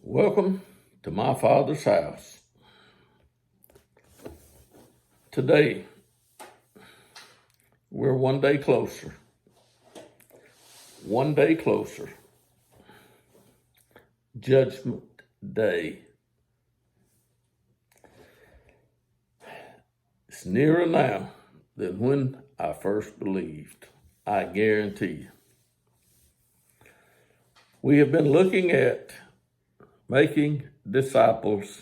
Welcome to my Father's house. Today, we're one day closer. One day closer. Judgment Day. It's nearer now than when I first believed. I guarantee you. We have been looking at making disciples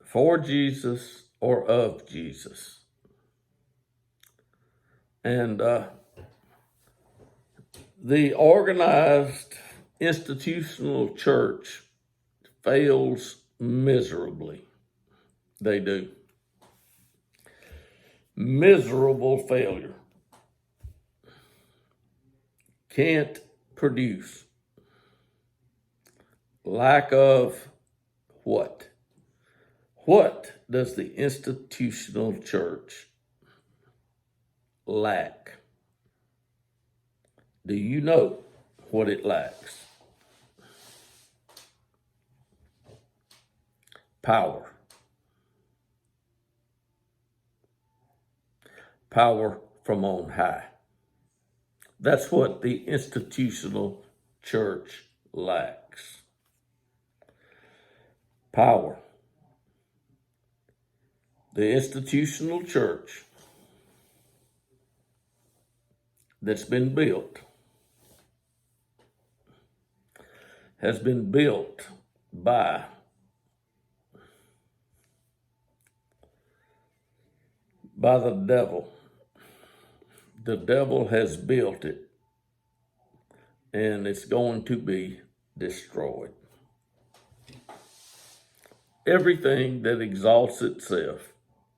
for Jesus or of Jesus. And the organized institutional church fails miserably. They do. Miserable failure. Can't produce. Lack of what? What does the institutional church lack? Do you know what it lacks? Power. Power from on high. That's what the institutional church lacks. Power. The institutional church that's been built has been built by the devil. The devil has built it, and it's going to be destroyed. Everything that exalts itself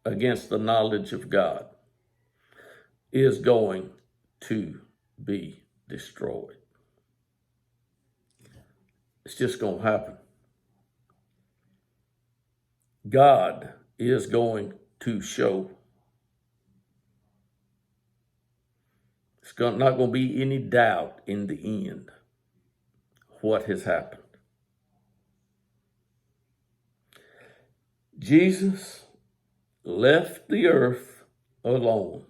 against the knowledge of God is going to be destroyed. It's just going to happen. God is going to show. It's not going to be any doubt in the end what has happened. Jesus left the earth alone.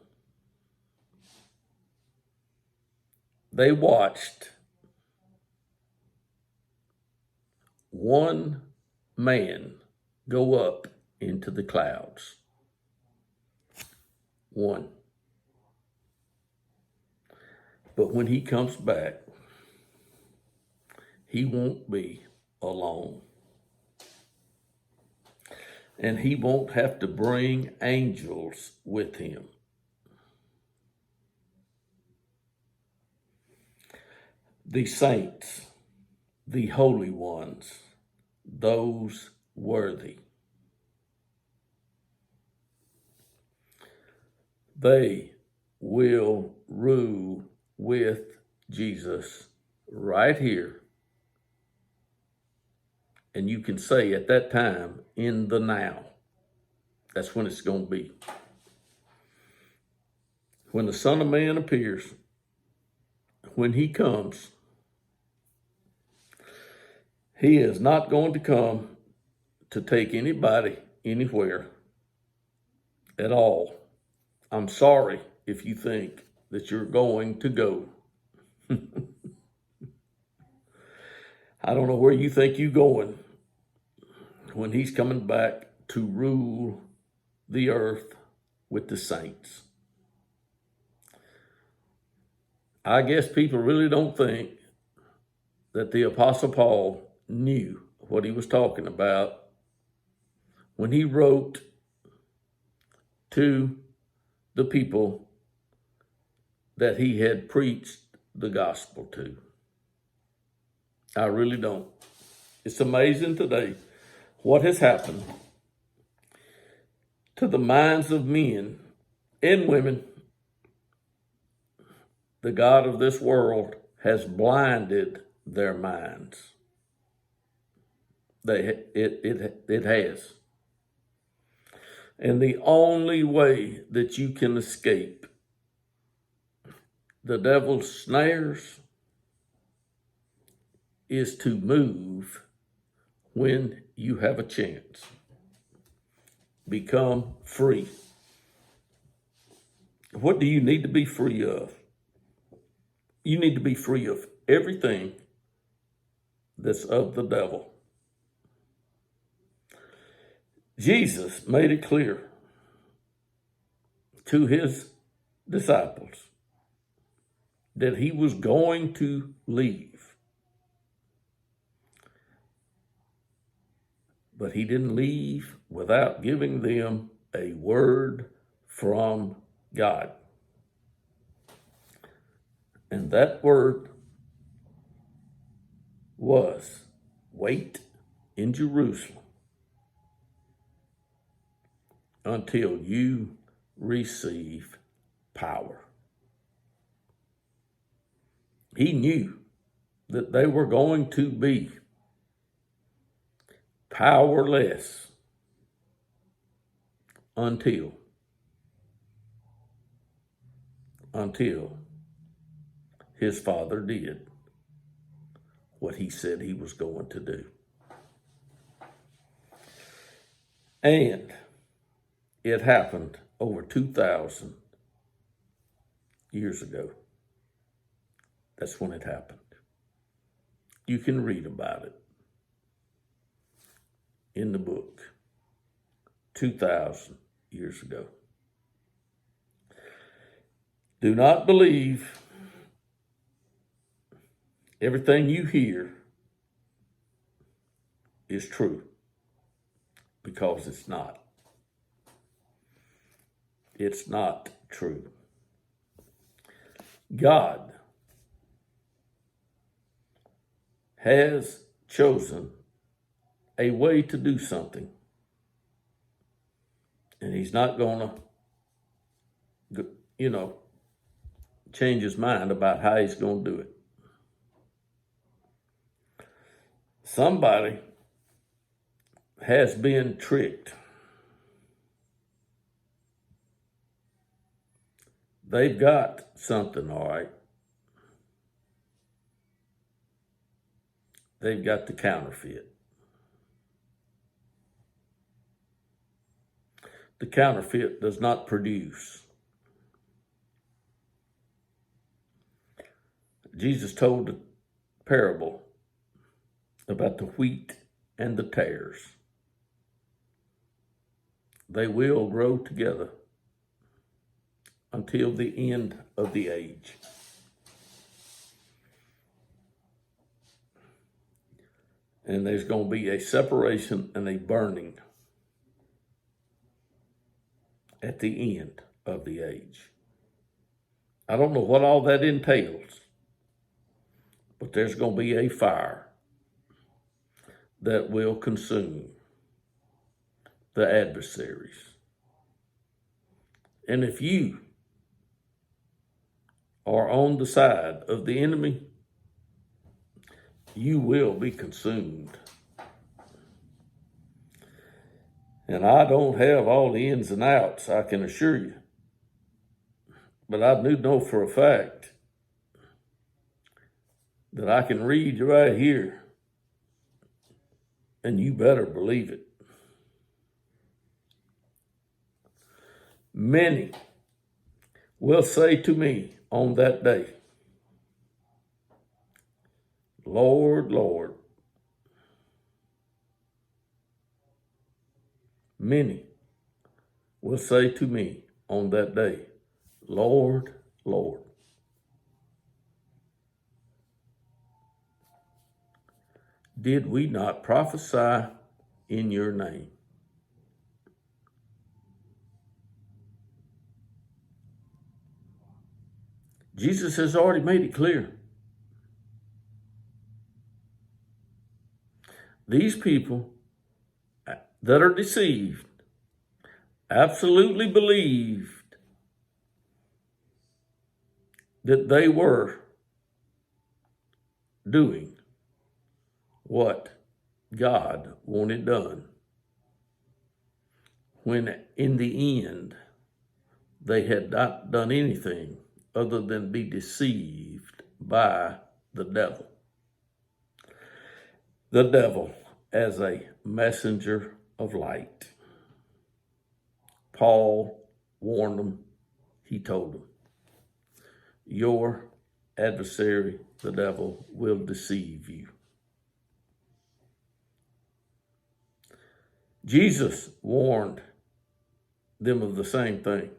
They watched one man go up into the clouds. One. But when he comes back, he won't be alone. And he won't have to bring angels with him. The saints, the holy ones, those worthy. They will rule with Jesus right here. And you can say at that time, in the now. That's when it's going to be. When the Son of Man appears, when he comes, he is not going to come to take anybody anywhere at all. I'm sorry if you think that you're going to go. I don't know where you think you're going when he's coming back to rule the earth with the saints. I guess people really don't think that the Apostle Paul knew what he was talking about when he wrote to the people that he had preached the gospel to. I really don't. It's amazing today what has happened to the minds of men and women. The God of this world has blinded their minds. It has. And the only way that you can escape the devil's snares is to move when you have a chance. Become free. What do you need to be free of? You need to be free of everything that's of the devil. Jesus made it clear to his disciples that he was going to leave. But he didn't leave without giving them a word from God. And that word was, wait in Jerusalem until you receive power. He knew that they were going to be powerless until his Father did what he said he was going to do. And it happened over 2,000 years ago. That's when it happened. You can read about it in the book, 2,000 years ago. Do not believe everything you hear is true, because it's not. It's not true. God has chosen a way to do something, and he's not going to, change his mind about how he's going to do it. Somebody has been tricked. They've got something, all right. They've got the counterfeit. The counterfeit does not produce. Jesus told a parable about the wheat and the tares. They will grow together until the end of the age. And there's going to be a separation and a burning at the end of the age. I don't know what all that entails, but there's going to be a fire that will consume the adversaries. And if you are on the side of the enemy, you will be consumed. And I don't have all the ins and outs, I can assure you. But I do know for a fact that I can read right here, and you better believe it. Many will say to me on that day, Lord, Lord. Many will say to me on that day, Lord, Lord. Did we not prophesy in your name? Jesus has already made it clear. These people that are deceived absolutely believed that they were doing what God wanted done, when in the end they had not done anything other than be deceived by the devil. the devil as a messenger of light. Paul warned them. He told them, your adversary, the devil, will deceive you. Jesus warned them of the same thing.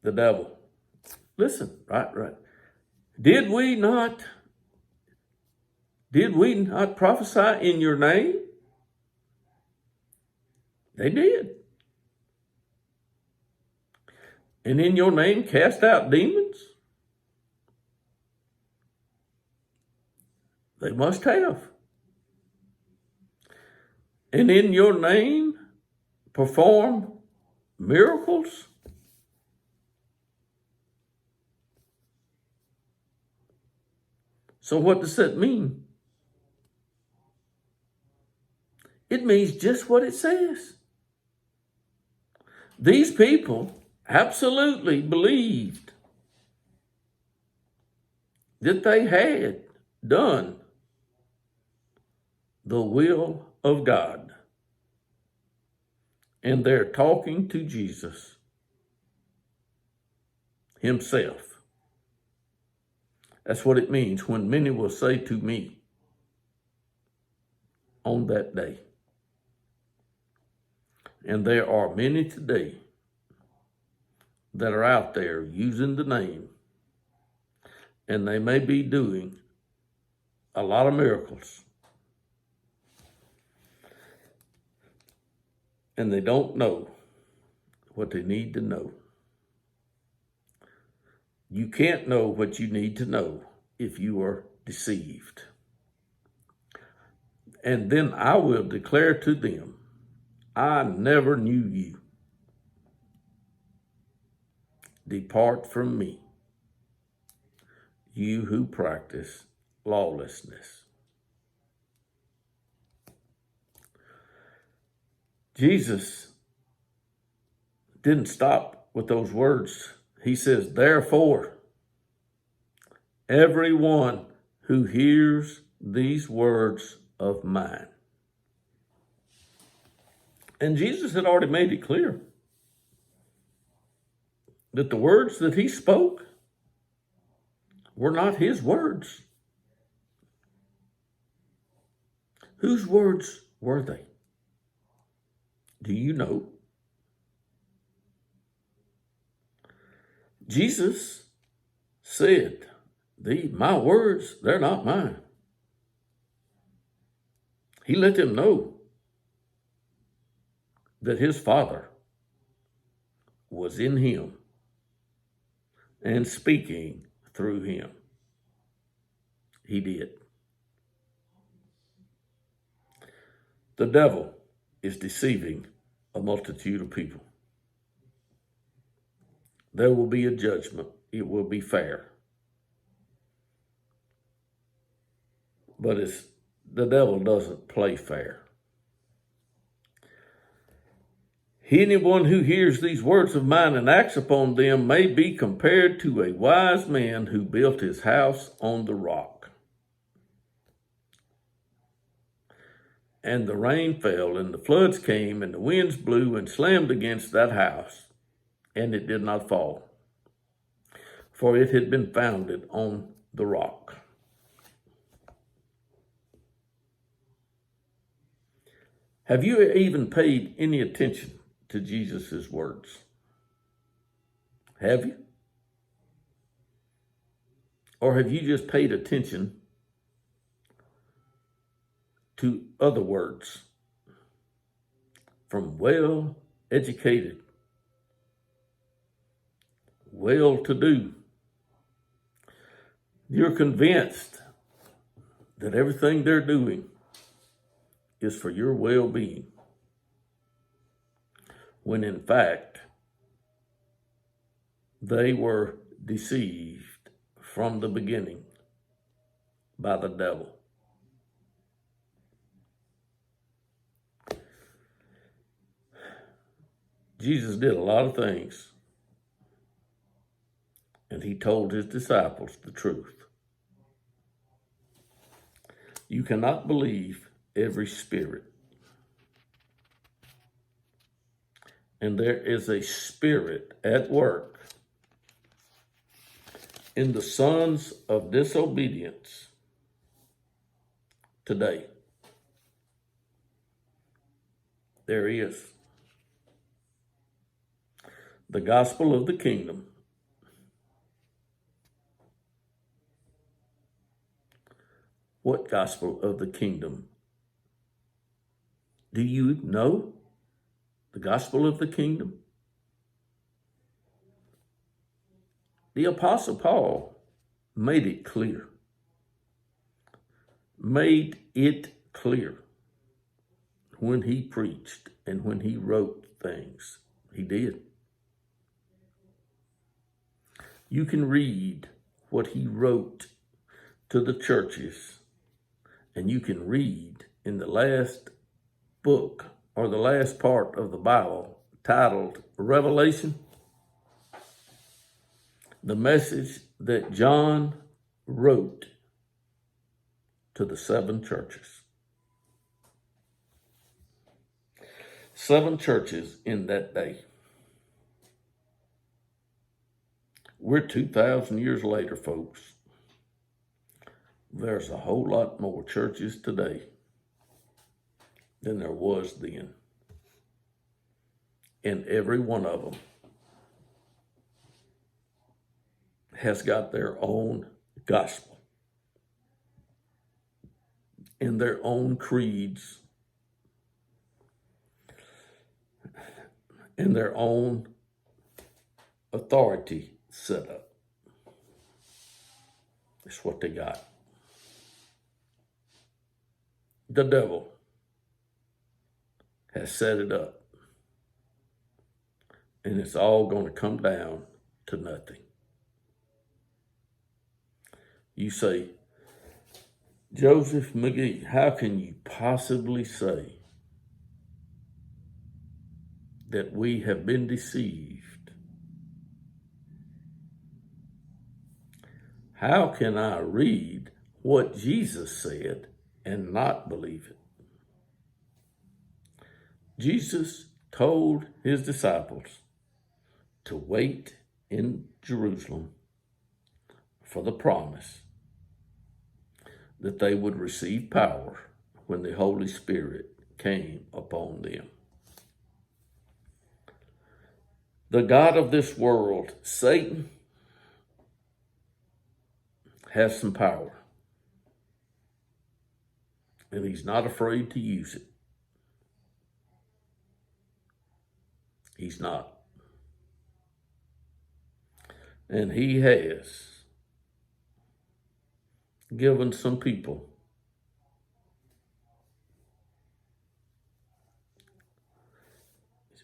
The devil. Listen, right. Did we not prophesy in your name? They did. And in your name cast out demons? They must have. And in your name perform miracles? So what does that mean? It means just what it says. These people absolutely believed that they had done the will of God. And they're talking to Jesus himself. That's what it means when many will say to me on that day. And there are many today that are out there using the name, and they may be doing a lot of miracles. And they don't know what they need to know. You can't know what you need to know if you are deceived. And then I will declare to them, I never knew you. Depart from me, you who practice lawlessness. Jesus didn't stop with those words. He says, therefore, everyone who hears these words of mine. And Jesus had already made it clear that the words that he spoke were not his words. Whose words were they? Do you know? Jesus said, my words, they're not mine. He let them know that his Father was in him and speaking through him. He did. The devil is deceiving a multitude of people. There will be a judgment. It will be fair. But the devil doesn't play fair. Anyone who hears these words of mine and acts upon them may be compared to a wise man who built his house on the rock. And the rain fell, and the floods came, and the winds blew and slammed against that house, and it did not fall, for it had been founded on the rock. Have you even paid any attention to Jesus' words? Have you? Or have you just paid attention to other words from well-educated, well-to-do? You're convinced that everything they're doing is for your well-being, when in fact they were deceived from the beginning by the devil. Jesus did a lot of things, and he told his disciples the truth. You cannot believe every spirit. And there is a spirit at work in the sons of disobedience today. There is. The gospel of the kingdom. What gospel of the kingdom? Do you know the gospel of the kingdom? The Apostle Paul made it clear. Made it clear when he preached and when he wrote things. He did. You can read what he wrote to the churches, and you can read in the last book or the last part of the Bible titled Revelation, the message that John wrote to the 7 churches. 7 churches in that day. We're 2,000 years later, folks. There's a whole lot more churches today than there was then. And every one of them has got their own gospel and their own creeds and their own authority set up. That's what they got. The devil has set it up, and it's all going to come down to nothing. You say, Joseph McGee, how can you possibly say that we have been deceived? How can I read what Jesus said and not believe it? Jesus told his disciples to wait in Jerusalem for the promise that they would receive power when the Holy Spirit came upon them. The God of this world, Satan, has some power, and he's not afraid to use it. He's not. And he has given some people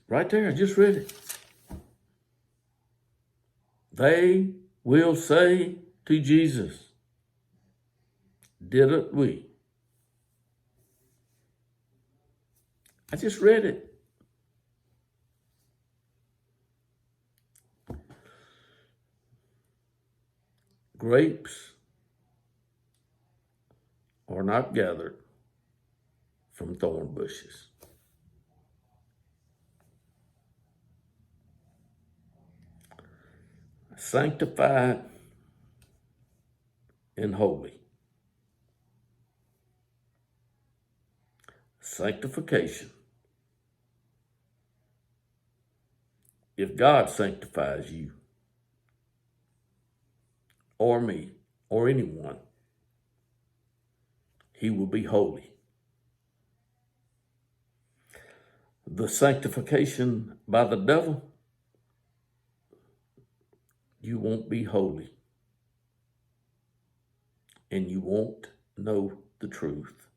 right there, I just read it. They will say to Jesus, didn't we? I just read it. Grapes are not gathered from thorn bushes. Sanctified and holy. Sanctification. If God sanctifies you, or me, or anyone, he will be holy. The sanctification by the devil, you won't be holy, and you won't know the truth.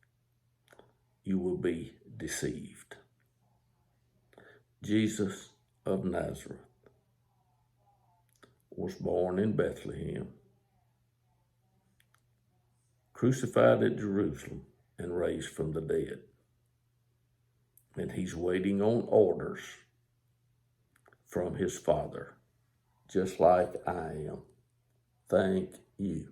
You will be deceived. Jesus of Nazareth was born in Bethlehem, crucified at Jerusalem, and raised from the dead. And he's waiting on orders from his Father, just like I am. Thank you.